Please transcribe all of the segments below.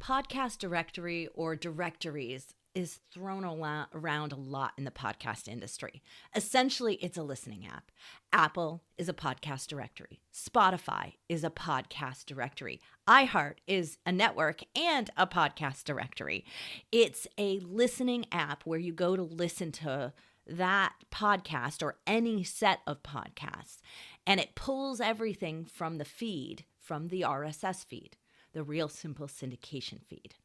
podcast directory or directories is thrown around a lot in the podcast industry. Essentially, it's a listening app. Apple is a podcast directory. Spotify is a podcast directory. iHeart is a network and a podcast directory. It's a listening app where you go to listen to that podcast or any set of podcasts, and it pulls everything from the feed, from the RSS feed, the Real Simple Syndication feed.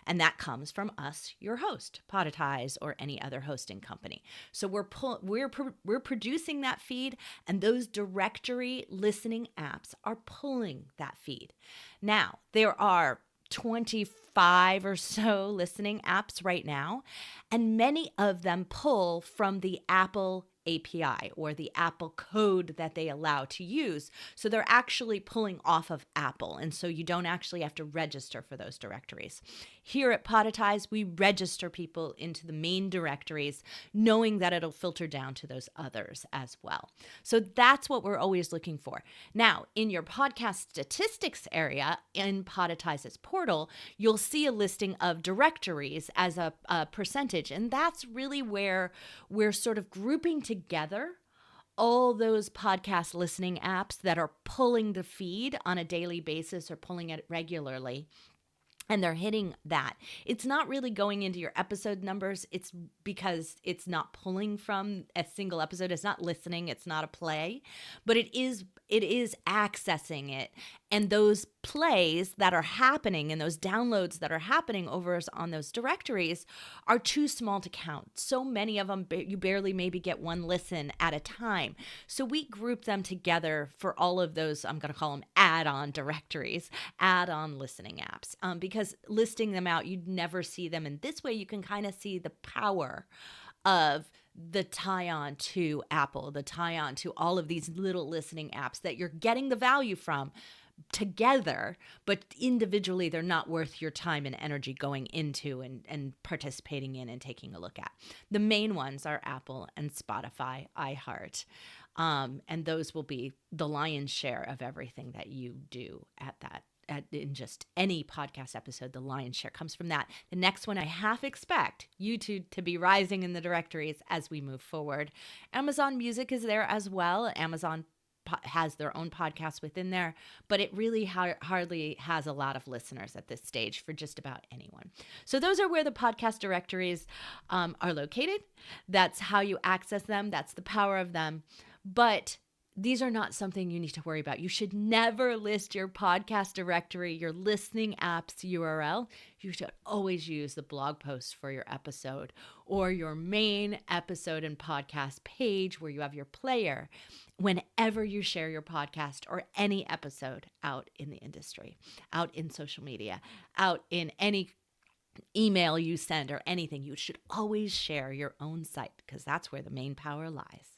And that comes from us, your host, Podetize, or any other hosting company. So we're producing that feed, and those directory listening apps are pulling that feed. Now, there are 25 or so listening apps right now, and many of them pull from the Apple API or the Apple code that they allow to use. So they're actually pulling off of Apple. And so you don't actually have to register for those directories. Here at Podetize, we register people into the main directories, knowing that it'll filter down to those others as well. So that's what we're always looking for. Now, in your podcast statistics area in Podetize's portal, you'll see a listing of directories as a percentage. And that's really where we're sort of grouping together all those podcast listening apps that are pulling the feed on a daily basis or pulling it regularly. And they're hitting that. It's not really going into your episode numbers. It's because it's not pulling from a single episode. It's not listening. It's not a play, but it is accessing it. And those plays that are happening and those downloads that are happening over on those directories are too small to count. So many of them, you barely maybe get one listen at a time. So we group them together for all of those, I'm going to call them add-on directories, add-on listening apps, because listing them out, you'd never see them. And this way you can kind of see the power of the tie-on to Apple, the tie-on to all of these little listening apps that you're getting the value from together, but individually they're not worth your time and energy going into and participating in and taking a look at. The main ones are Apple and Spotify, iHeart, and those will be the lion's share of everything that you do in just any podcast episode. The lion's share comes from that. The next one, I half expect YouTube to be rising in the directories as we move forward. Amazon Music is there as well. Amazon has their own podcast within there, but it really hardly has a lot of listeners at this stage for just about anyone. So those are where the podcast directories are located. That's how you access them. That's the power of them. But these are not something you need to worry about. You should never list your podcast directory, your listening app's URL. You should always use the blog post for your episode or your main episode and podcast page where you have your player whenever you share your podcast or any episode out in the industry, out in social media, out in any email you send or anything. You should always share your own site because that's where the main power lies.